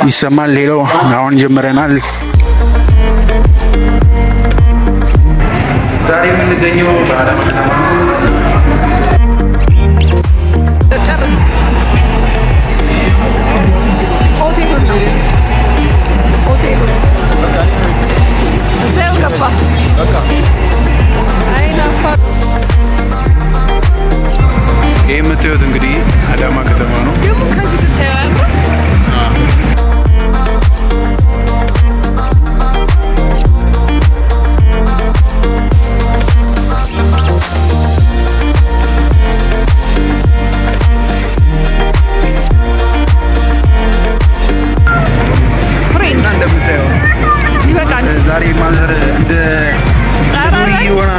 ይሰማል። ሌላው አሁን ጀምረናል። ዛሬ የምንገኘው በአዳማ ከተማ ይህ የምታዩት እንግዲህ አዳማ ከተማ ነው። ዛሬ ማዘር እንደ ሆና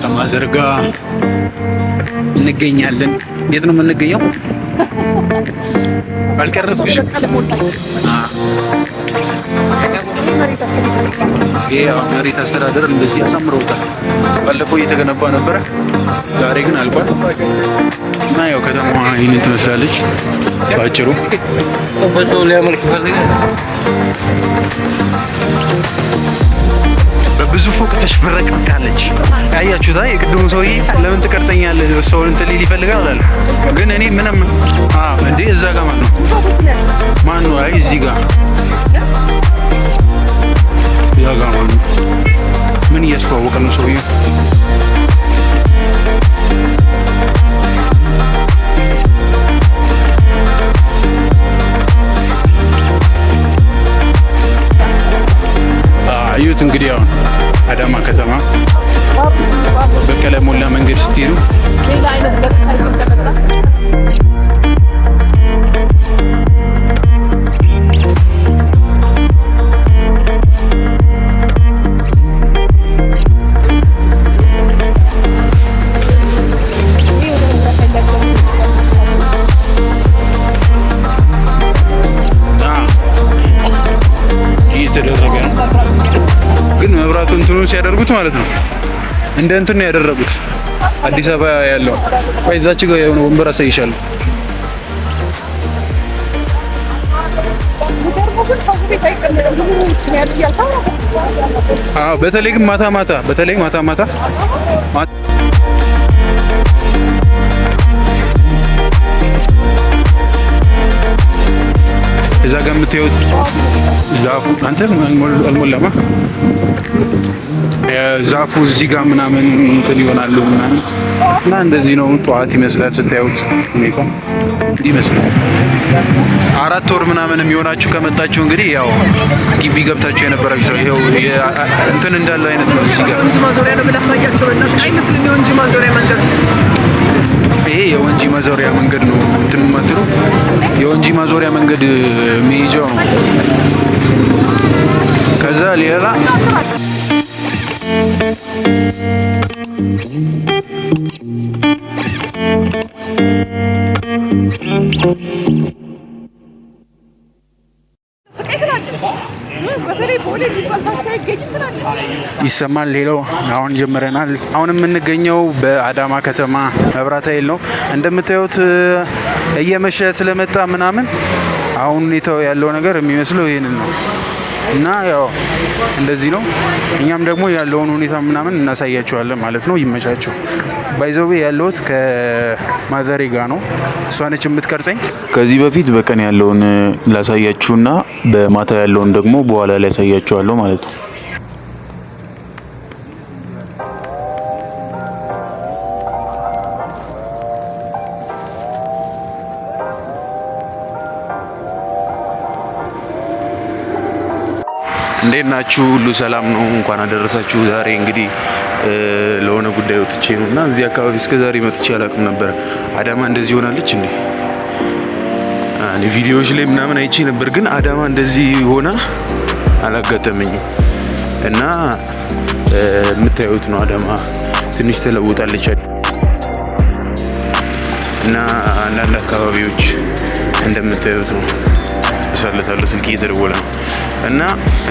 ከማዘር ጋር እንገኛለን። የት ነው የምንገኘው? አልቀረጽኩሽም። መሬት አስተዳደር እንደዚህ አሳምረውታል። ባለፈው እየተገነባ ነበረ፣ ዛሬ ግን አልቋል። እና ያው ከተማዋ ይህንን ትመስላለች ባጭሩ። በሰው ሊያመልክ ፈልጋል። በብዙ ፎቅ ተሽበረቅርቃለች። ያያችሁታ የቅድሙ ሰውዬ ለምን ትቀርጸኛለህ? ሰውን እንትን ሊል ይፈልጋል አላለ። ግን እኔ ምንም እንዴ እዛ ጋር ማን ነው? አይ እዚህ ጋር ያጋማኑ ምን እያስተዋወቀ ነው ሰውዬው? አዩት እንግዲህ አሁን አዳማ ከተማ በቀለ ሞላ መንገድ ስትሄዱ እንትኑን ሲያደርጉት ማለት ነው። እንደ እንትን ነው ያደረጉት አዲስ አበባ ያለው። ቆይ እዛች ጋር የሆነ ወንበር አሳይሻለሁ። በተለይ ግን ማታ ማታ እዛ ጋር የምታዩት ዛፉ አንተ አልሞላማ ዛፉ እዚህ ጋር ምናምን እንትን ይሆናሉ ምናምን እና እንደዚህ ነው። ጠዋት ይመስላል ስታዩት ሁኔታ ይመስላል። 4 ወር ምናምን የሚሆናችሁ ከመጣችሁ እንግዲህ ያው ግቢ ገብታችሁ የነበራችሁ ይሄው እንትን እንዳለው አይነት ነው። እዚህ ጋር ወንጂ ማዞሪያ ነው ብላሳያቸው እና አይመስልም። የወንጂ ማዞሪያ መንገድ ይሄ የወንጂ ማዞሪያ መንገድ ነው። እንትን ማጥሩ የወንጂ ማዞሪያ መንገድ መሄጃው ነው። ከዛ ሌላ ይሰማል። ሌላው አሁን ጀምረናል። አሁን የምንገኘው በአዳማ ከተማ መብራት ኃይል ነው። እንደምታዩት እየመሸ ስለመጣ ምናምን አሁን ሁኔታው ያለው ነገር የሚመስለው ይሄንን ነው እና ያው እንደዚህ ነው። እኛም ደግሞ ያለውን ሁኔታ ምናምን እናሳያችኋለን ማለት ነው። ይመቻችሁ። ባይዘው ያለውት ከማዘሬ ጋር ነው። እሷ ነች የምትቀርጸኝ። ከዚህ በፊት በቀን ያለውን ላሳያችሁና በማታ ያለውን ደግሞ በኋላ ላይ ያሳያችኋለሁ ማለት ነው። እንዴት ናችሁ? ሁሉ ሰላም ነው? እንኳን አደረሳችሁ። ዛሬ እንግዲህ ለሆነ ጉዳይ ወጥቼ ነውና እዚህ አካባቢ እስከ ዛሬ መጥቼ አላውቅም ነበር። አዳማ እንደዚህ ሆናለች እንዴ? እኔ ቪዲዮዎች ላይ ምናምን አይቼ ነበር፣ ግን አዳማ እንደዚህ ሆና አላጋጠመኝም። እና የምታዩት ነው አዳማ ትንሽ ተለውጣለች እና አንዳንድ አካባቢዎች እንደምታዩት ነው። ሳለታለ ስልክ እየተደወለ ነው እና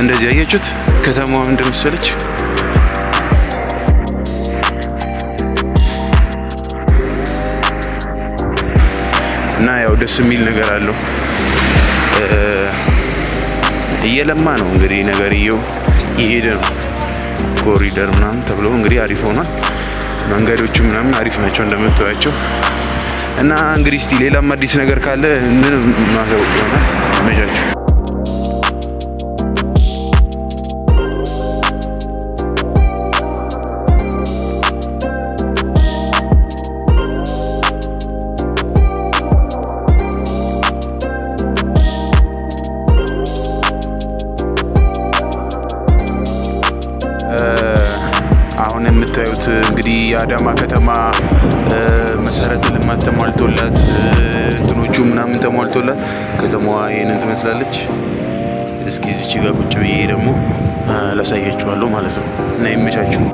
እንደዚህ አያችሁት ከተማዋ እንደምትሰለች እና ያው ደስ የሚል ነገር አለው። እየለማ ነው እንግዲህ ነገርየው እየሄደ ነው። ኮሪደር ምናምን ተብሎ እንግዲህ አሪፍ ሆኗል። መንገዶቹ ምናምን አሪፍ ናቸው እንደምታዩቸው። እና እንግዲህ እስቲ ሌላም አዲስ ነገር ካለ ምንም ማሳወቅ ይሆናል። መጃችሁ አሁን የምታዩት እንግዲህ የአዳማ ከተማ መሰረተ ልማት ተሟልቶላት እንትኖቹ ምናምን ተሟልቶላት ከተማዋ ይሄንን ትመስላለች። እስኪ እዚች ጋር ቁጭ ብዬ ደግሞ ላሳያችኋለሁ ማለት ነው እና ይመቻችሁ።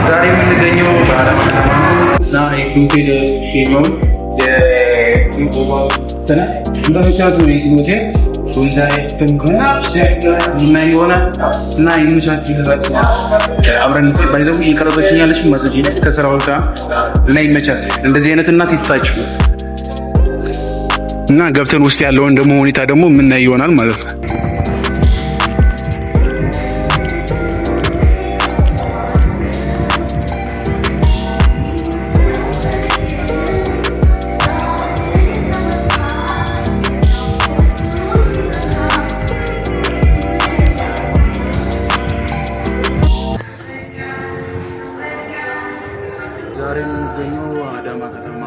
ዛሬ የምንገኘው በአዳማ ከተማ እና የኩንቴል ሼሞን እንደምታዩት ነው። ይህ ሆቴል እና ይመቻችሁ ይላችሁ። አብረን ባይዘው እየቀረበችኝ ያለች ማሰጂ ከስራው ጋር እና ይመቻል። እንደዚህ አይነት እናት ይስጣችሁ እና ገብተን ውስጥ ያለውን ደግሞ ሁኔታ ደግሞ የምናይ ይሆናል ማለት ነው። ዛሬ የምንገኘው አዳማ ከተማ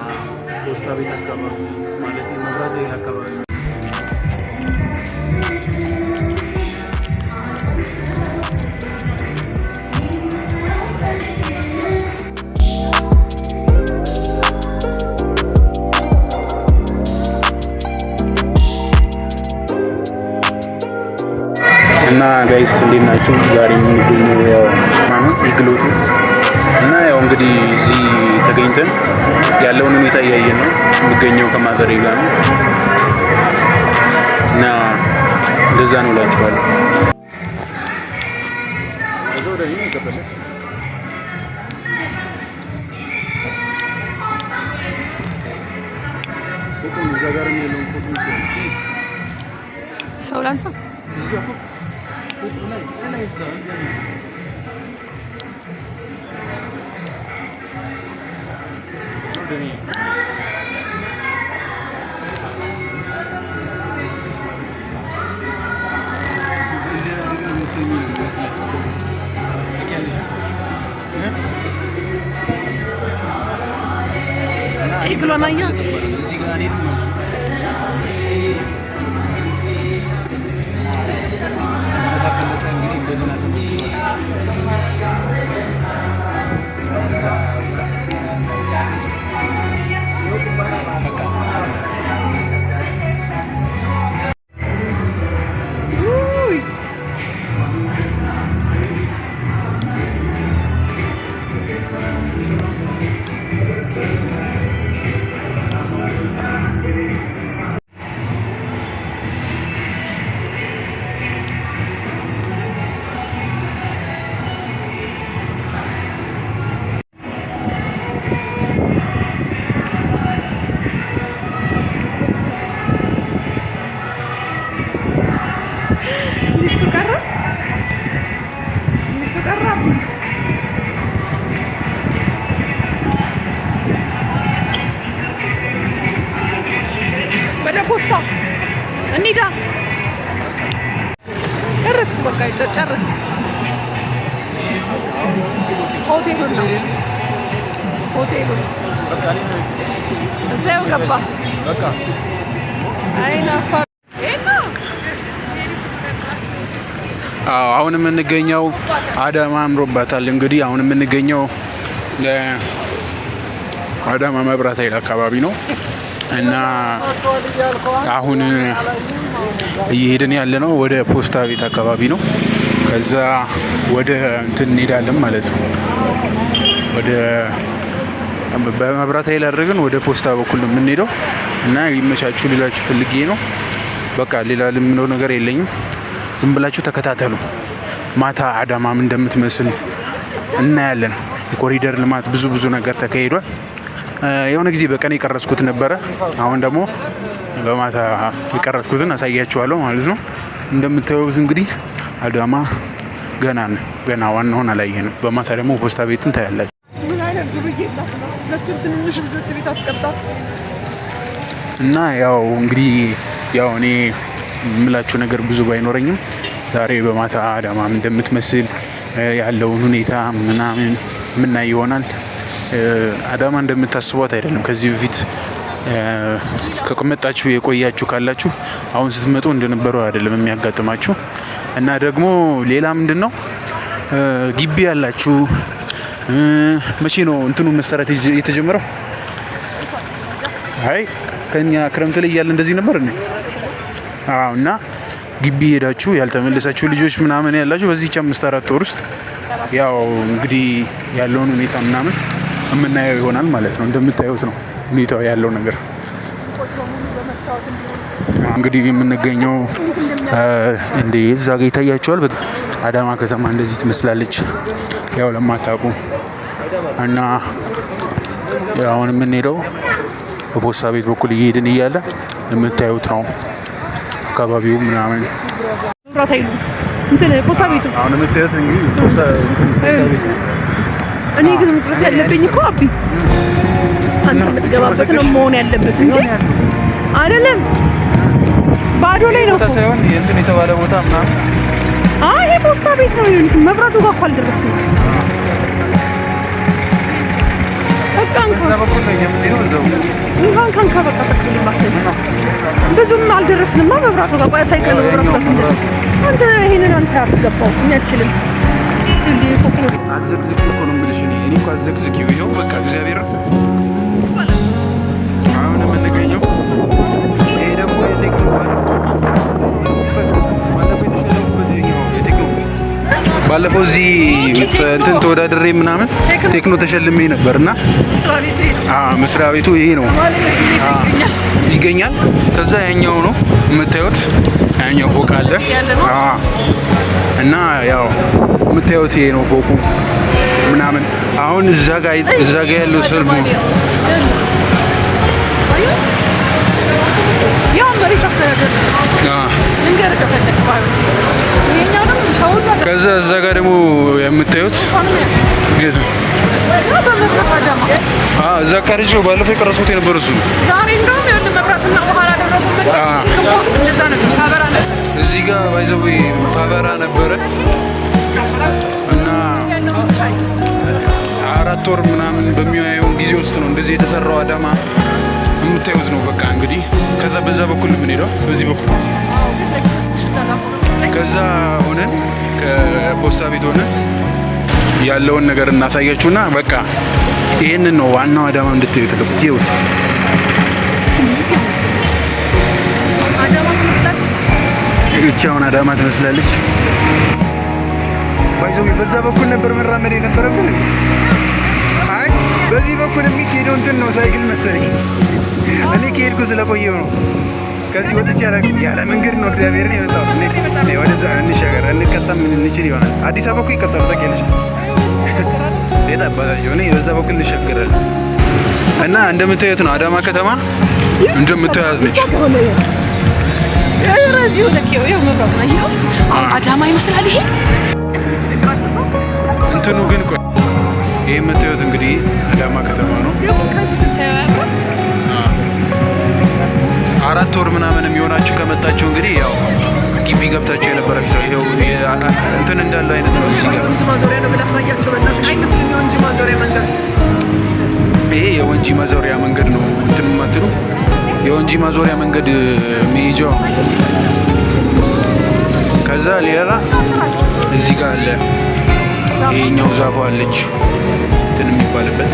ፖስታ ቤት አካባቢ ማለት መብራት ቤት አካባቢ ነው። እና ጋይስ እንዴት ናችሁ? ዛሬ የምንገኘው ያው ማለት ይግሎቱ እና ያው እንግዲህ እዚህ ተገኝተን ያለውን ሁኔታ እያየን ነው የሚገኘው ከማዘሬ ጋር ነው እና እንደዛ ነው እላችኋለሁ። ሰው ላንሳ Iklanaya. ፖስታ እንሂዳ። ጨረስኩ፣ በቃ ጨረስኩ። ሆቴሉን ነው ሆቴሉን እዛው ገባ። አይናፋ አሁን የምንገኘው አዳማ አምሮባታል። እንግዲህ አሁን የምንገኘው አዳማ መብራት ኃይል አካባቢ ነው እና አሁን እየሄድን ያለ ነው ወደ ፖስታ ቤት አካባቢ ነው። ከዛ ወደ እንትን እንሄዳለን ማለት ነው። ወደ በመብራት ኃይል አድርገን ወደ ፖስታ በኩል ነው የምንሄደው እና ይመቻችሁ ልላችሁ ፈልጌ ነው። በቃ ሌላ ልምነው ነገር የለኝም። ዝም ብላችሁ ተከታተሉ። ማታ አዳማም እንደምትመስል እናያለን። የኮሪደር ልማት ብዙ ነገር ተካሂዷል። የሆነ ጊዜ በቀን የቀረጽኩት ነበረ። አሁን ደግሞ በማታ የቀረጽኩትን አሳያችኋለሁ ማለት ነው። እንደምታዩት እንግዲህ አዳማ ገና ዋናውን አላየንም። በማታ ደግሞ ፖስታ ቤትን ታያላችሁ። ምን አይነት ዱርዬ ነው! ሁለቱም ትንንሽ ልጆች ቤት አስቀምጣ እና ያው እንግዲህ እኔ የምላችሁ ነገር ብዙ ባይኖረኝም ዛሬ በማታ አዳማም እንደምትመስል ያለውን ሁኔታ ምናምን ምናይ ይሆናል። አዳማ እንደምታስቧት አይደለም። ከዚህ በፊት ከመጣችሁ የቆያችሁ ካላችሁ አሁን ስትመጡ እንደነበረው አይደለም የሚያጋጥማችሁ። እና ደግሞ ሌላ ምንድነው ግቢ ያላችሁ መቼ ነው እንትኑ መሰራት የተጀመረው? አይ ከኛ ክረምት ላይ እያለ እንደዚህ ነበር እንዴ? አዎ። እና ግቢ ሄዳችሁ ያልተመለሳችሁ ልጆች ምናምን ያላችሁ በዚህ 5-4 ወር ውስጥ ያው እንግዲህ ያለውን ሁኔታ ምናምን የምናየው ይሆናል ማለት ነው። እንደምታዩት ነው ሁኔታው ያለው ነገር። እንግዲህ የምንገኘው እዛ ጋ ይታያቸዋል። አዳማ ከተማ እንደዚህ ትመስላለች ያው ለማታውቁ እና አሁን የምንሄደው በፖስታ ቤት በኩል እየሄድን እያለ የምታዩት ነው አካባቢው ምናምን ፖስታ ቤቱ አሁን የምታዩት እንግዲህ ፖስታ ቤት። እኔ ግን ምክንያት ያለብኝ እኮ አቢ አንተ የምትገባበት ነው መሆን ያለበት እንጂ አይደለም ባዶ ላይ ነው ሳይሆን እንትን የተባለ ቦታ ምናምን። ይሄ ፖስታ ቤት ነው። መብራቱ ጋር እኮ አልደረስንም። ብዙም አልደረስንማ መብራቱ ጋር። ቆይ ሳይቀር መብራቱ ጋር ስንደርስ አንተ ይሄንን አንተ አስገባው እኛ አልችልም። አትዘቅዝቂ እኮ ነው የምልሽ። እኔ እኮ አትዘቅዝቂው። ይኸው በቃ እግዚአብሔር አሁን የምንገኘው ይሄ ደግሞ ባለፈው እዚህ እንትን ተወዳድሬ ምናምን ቴክኖ ተሸልሜ ነበርና መስሪያ ቤቱ ይሄ ነው ይገኛል። ከዛ ያኛው ነው የምታዩት፣ ያኛው ፎቅ አለ እና ያው የምታዩት ይሄ ነው ፎቁ ምናምን። አሁን እዛ ጋ ያለው ሰልፉ ከዛ እዛ ጋር ደግሞ የምታዩት እዛ ቀርጬ ባለፈው የቀረጽኩት የነበረ እሱ ነው። እዚህ ጋር ባይዘው ታበራ ነበረ እና 4 ወር ምናምን በሚያየው ጊዜ ውስጥ ነው እንደዚህ የተሰራው አዳማ የምታዩት ነው። በቃ እንግዲህ ከዛ በዛ በኩል ምን ሄደው በዚህ በኩል ከዛ ሆነን ከፖስታ ቤት ሆነን ያለውን ነገር እናሳያችሁና በቃ ይሄንን ነው ዋናው አዳማ እንድትዩ የፈለኩት። ይኸው ብቻውን አዳማ ትመስላለች። ባይዞ በዛ በኩል ነበር መራመድ የነበረብን። አይ በዚህ በኩል የሚሄደው እንትን ነው ሳይክል መሰለኝ። እኔ ከሄድኩ ስለቆየው ነው። ከዚህ ወጥቼ ያለ መንገድ ነው እግዚአብሔርን የመጣው። እኔ ወደዛ እንሻገር እንቀጣም እንችል ይሆናል። አዲስ አበባ እኮ ይቀጣሉ ታውቂያለሽ። የታባታቸው እኔ በዛ በኩል እንሻገራለን እና እንደምታዩት ነው አዳማ ከተማ እንደምታዩት ነች። ረዚው ለኪው ይሄው መብራት ነው። ይሄው አዳማ ይመስላል። ይሄ እንትኑ ግን ቆይ ይሄ የምታዩት እንግዲህ አዳማ ከተማ ነው። ከዚህ ስታየው ያምራል። 4 ወር ምናምን የሚሆናችሁ ከመጣችሁ እንግዲህ ያው ግቢ ገብታችሁ የነበራችሁ ይሄው እንትን እንዳለ አይነት ነው። እዚህ ጋር ወንጂ ማዞሪያ ነው ብላሳያቸው በእናትህ አይመስልም። የወንጂ ማዞሪያ መንገድ ይሄ የወንጂ ማዞሪያ መንገድ ነው። እንትን ማጥሩ የወንጂ ማዞሪያ መንገድ መሄጃው። ከዛ ሌላ እዚህ ጋር አለ። ይሄኛው ዛፏ አለች እንትን የሚባልበት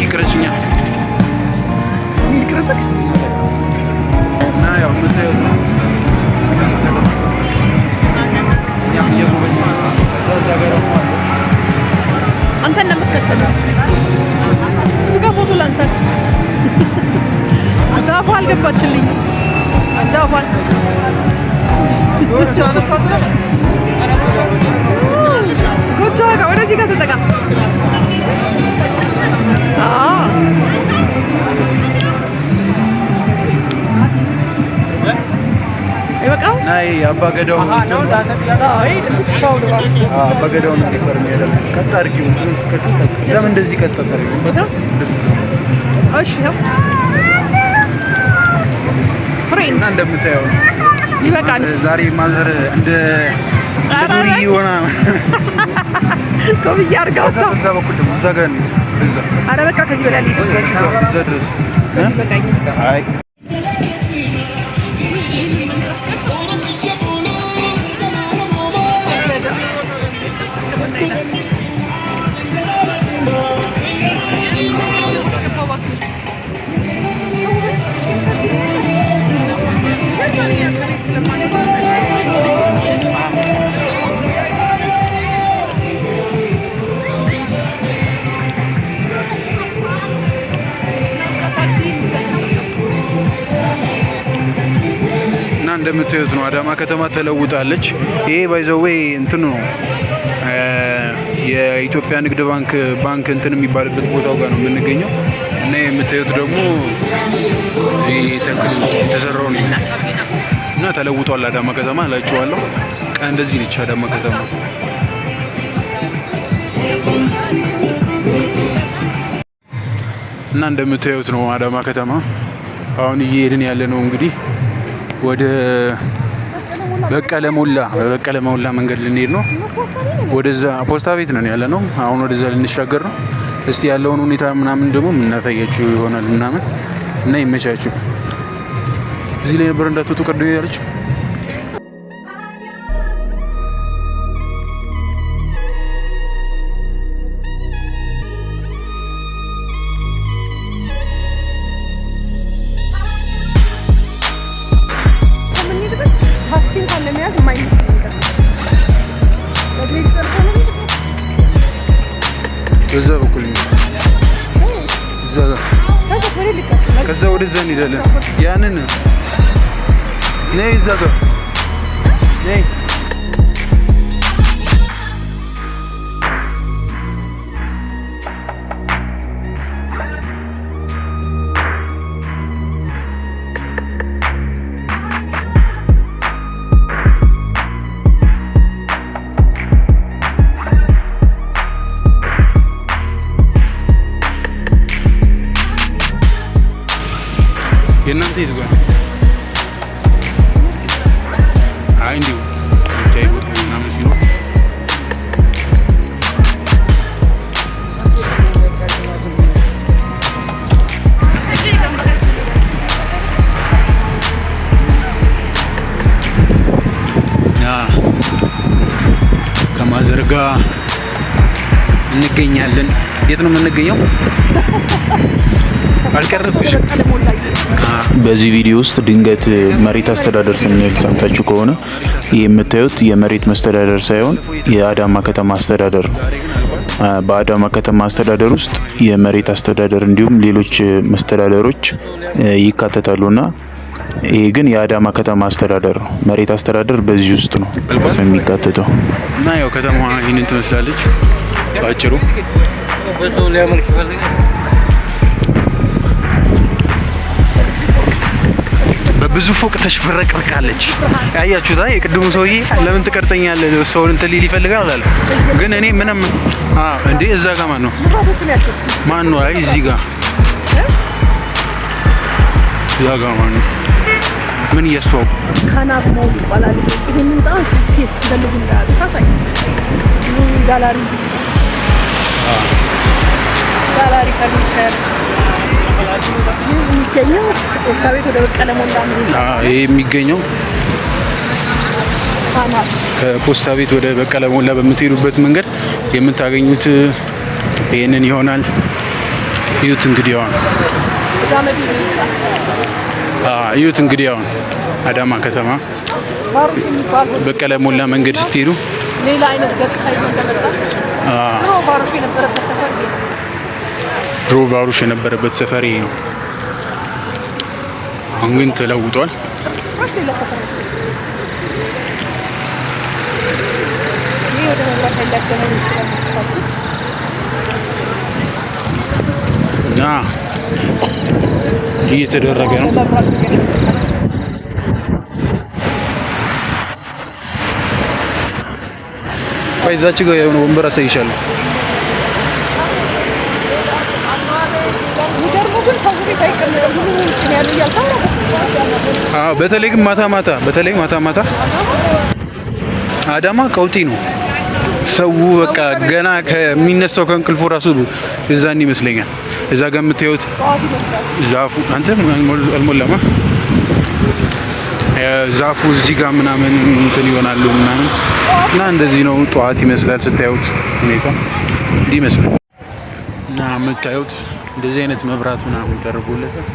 ቅረጭኛ እና ያው የምታዩት ነው። አንተን ለምትከተለው እሱ ጋር ፎቶ ላንሳት። ዛፏ አልገባችልኝ። ዛፏ ጎጆ ጋር ወደዚህ ጋር ተጠጋ። ናይ አባገዳው አባገዳው ነው ሪፈርም ያደረገ ቀጥ አድርጊው። ለምን እንደዚህ ቀጥ አድርጊው? እሺ ነው ፍሬንድ እና እንደምታየው ይበቃል። ዛሬ ማዘር እንደ ዱሪ ሆና ኮብያ አርጋውታ እዛ በኩል ደግሞ እዛ ጋር ነው እዛ። ኧረ በቃ ከዚህ በላይ ልሂድ እዛ ድረስ ይበቃኝ። አይ እንደምታዩት ነው አዳማ ከተማ ተለውጣለች። ይሄ ባይዘዌ እንትን ነው የኢትዮጵያ ንግድ ባንክ እንትን የሚባልበት ቦታው ጋር ነው የምንገኘው እና የምታዩት ደግሞ ይሄ ተክል የተሰራው ነው እና ተለውጧል አዳማ ከተማ እላችኋለሁ። ቀን እንደዚህ ነች አዳማ ከተማ እና እንደምታዩት ነው አዳማ ከተማ። አሁን እየሄድን ያለ ነው እንግዲህ ወደ በቀለ ሞላ መንገድ ልንሄድ ነው። ወደዛ ፖስታ ቤት ነን ያለ ነው። አሁን ወደዛ ልንሻገር ነው። እስቲ ያለውን ሁኔታ ምናምን ደግሞ የምናሳያችሁ ይሆናል ምናምን እና ይመቻችሁ። እዚህ ላይ ነበር እንዳትወጡ ቀደም ያለችው። በዛ በኩል ከዛ ወደዛ እንሄዳለን። ያንን ነይ እዛ ጋር ነይ። የእናንተ ይዝጋ አይ እንዲሁ ታይ ቦታ ምናምን ሲኖር ከማዘርጋ እንገኛለን። የት ነው የምንገኘው? አልቀረጥኩሽም። በዚህ ቪዲዮ ውስጥ ድንገት መሬት አስተዳደር ስንል ሰምታችሁ ከሆነ ይህ የምታዩት የመሬት መስተዳደር ሳይሆን የአዳማ ከተማ አስተዳደር ነው። በአዳማ ከተማ አስተዳደር ውስጥ የመሬት አስተዳደር እንዲሁም ሌሎች መስተዳደሮች ይካተታሉና ይሄ ግን የአዳማ ከተማ አስተዳደር ነው። መሬት አስተዳደር በዚህ ውስጥ ነው የሚካተተው እና ያው ከተማዋ ይህንን ትመስላለች ባጭሩ። በሰው ሊያመልክ ይፈልጋል። በብዙ ፎቅ ተሽበረቅርቃለች። ያያችሁታ የቅድሙ ሰውዬ ለምን ትቀርጸኛለህ ሰውን እንትን ሊል ይፈልጋል አለ። ግን እኔ ምንም እንዴ እዛ ጋር ማን ነው? አይ እዚህ ጋር እዛ ጋር ማን ነው? ምን እያስተዋወቁ ካናብ ነው ይባላል። ይሄንን ጣው ሲስ ደልጉ እንዳለ ታሳይ ጋላሪ ፈርኒቸር የሚገኘው ፖስታ ቤት ወደ በቀለ ሞላ ነው። ይሄ የሚገኘው ከፖስታ ቤት ወደ በቀለ ሞላ በምትሄዱበት መንገድ የምታገኙት ይሄንን ይሆናል። እዩት እንግዲህ እዩት እንግዲህ አዳማ ከተማ በቀለ ሞላ መንገድ ስትሄዱ ሌላ አይነት ገጽታ ይዞ እንደመጣ ባሩሽ የነበረበት ሰፈር ድሮ ባሩሽ የነበረበት ሰፈር ይሄ ነው። አሁን ግን ተለውጧል። እና እየተደረገ ነው። እዛች ጋር የሆነ ወንበር አሳይሻለሁ። በተለይ ግን ማታ ማታ አዳማ ቀውጢ ነው። ሰው በቃ ገና ከሚነሳው ከእንቅልፉ ራሱ እዛን ይመስለኛል። እዛ ጋር የምታዩት ዛፉ አንተ አልሞላማ ዛፉ እዚህ ጋር ምናምን እንትን ይሆናሉ ምናምን እና እንደዚህ ነው። ጠዋት ይመስላል ስታዩት ሁኔታ እንዲህ ይመስላል። እና የምታዩት እንደዚህ አይነት መብራት ምናምን ተደርጎለታል።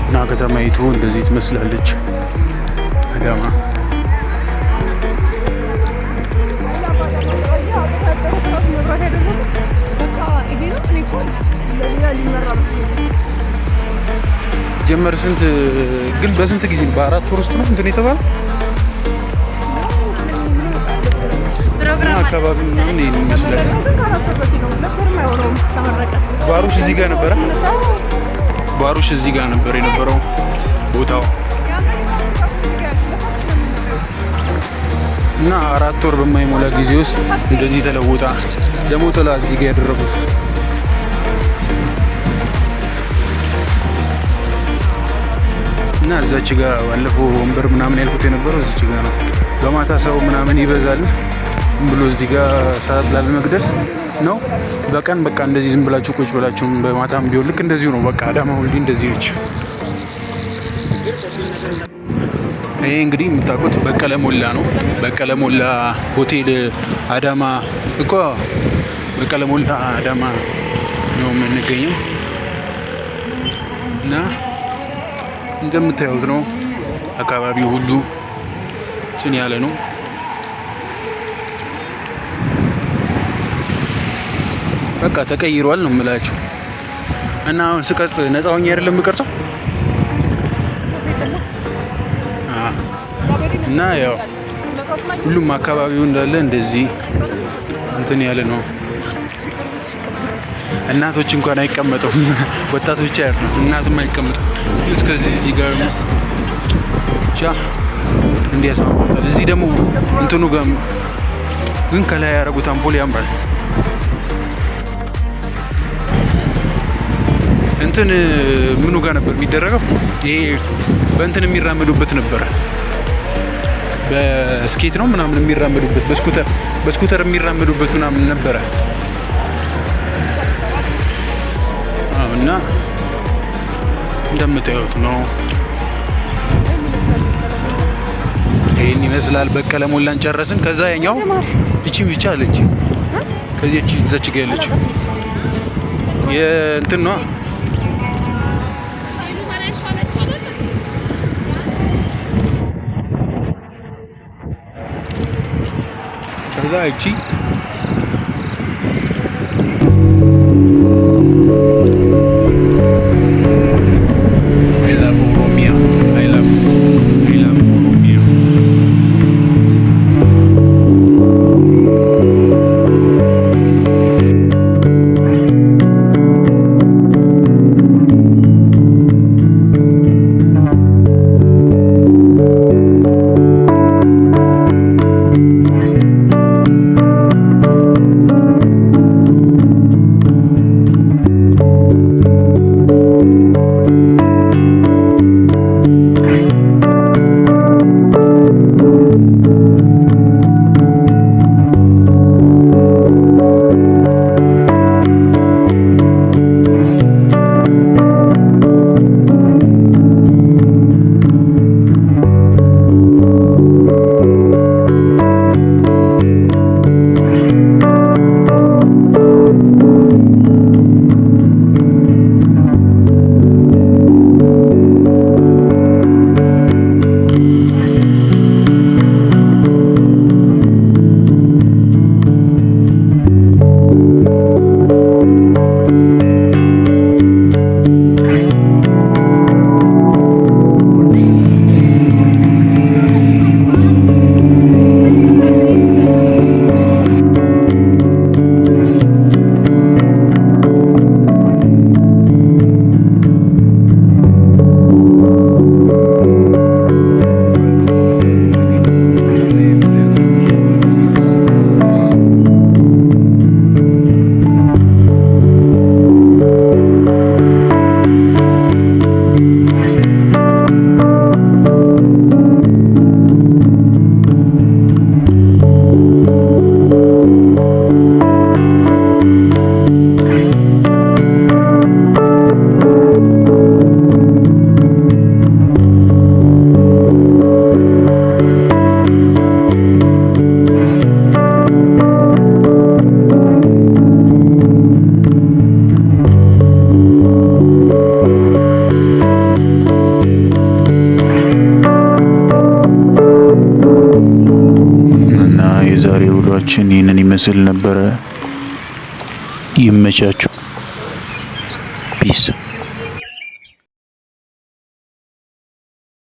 እና ከተማይቱ እንደዚህ ትመስላለች አዳማ። ጀመር ስንት ግን በስንት ጊዜ ነው? በ4 ወር ውስጥ ነው እንትን የተባለ አካባቢ ምናምን ይመስላል። ባሩሽ እዚህ ጋር ነበረ። ባሩሽ እዚህ ጋር ነበር የነበረው ቦታው እና 4 ወር በማይሞላ ጊዜ ውስጥ እንደዚህ ተለውጣ ደግሞ ጥላ እዚህ ጋር ያደረጉት እና እዛች ጋር ባለፈው ወንበር ምናምን ያልኩት የነበረው እዚች ጋር ነው። በማታ ሰው ምናምን ይበዛል ብሎ እዚህ ጋር ሰዓት ላለመግደል ነው። በቀን በቃ እንደዚህ ዝም ብላችሁ ቁጭ ብላችሁ በማታም ቢሆን ልክ እንደዚሁ ነው። በቃ አዳማ ሁሉ እንደዚህ ነች። ይሄ እንግዲህ የምታውቁት በቀለ ሞላ ነው። በቀለ ሞላ ሆቴል አዳማ እኮ በቀለ ሞላ አዳማ ነው የምንገኘው እና እንደምታዩት ነው። አካባቢው ሁሉ ችን ያለ ነው። በቃ ተቀይሯል ነው የምላችሁ። እና አሁን ስቀርጽ ነፃ ሆኜ አይደለም የምቀርጸው እና ያው ሁሉም አካባቢው እንዳለ እንደዚህ እንትን ያለ ነው። እናቶች እንኳን አይቀመጡም። ወጣቶች አይደሉም፣ እናትም አይቀመጡም። እስከዚህ እዚህ ጋር ብቻ እንዲያሳውቃል። እዚህ ደግሞ እንትኑ ጋር ግን ከላይ ያደረጉት አምፖል ያምራል። እንትን ምኑ ጋር ነበር የሚደረገው? ይሄ በእንትን የሚራመዱበት ነበረ። በስኬት ነው ምናምን የሚራመዱበት፣ በስኩተር የሚራመዱበት ምናምን ነበረ እና እንደምታዩት ነው። ይሄን ይመስላል። በቀለ ሞላን ጨረስን። ከዛ ያኛው እቺ ብቻ አለች። ከዚህ እቺ እዛች ጋር ያለች የእንትን ነው ከዛ እቺ ቪዲዮአችን ይህንን ይመስል ነበረ። ይመቻችሁ። ፒስ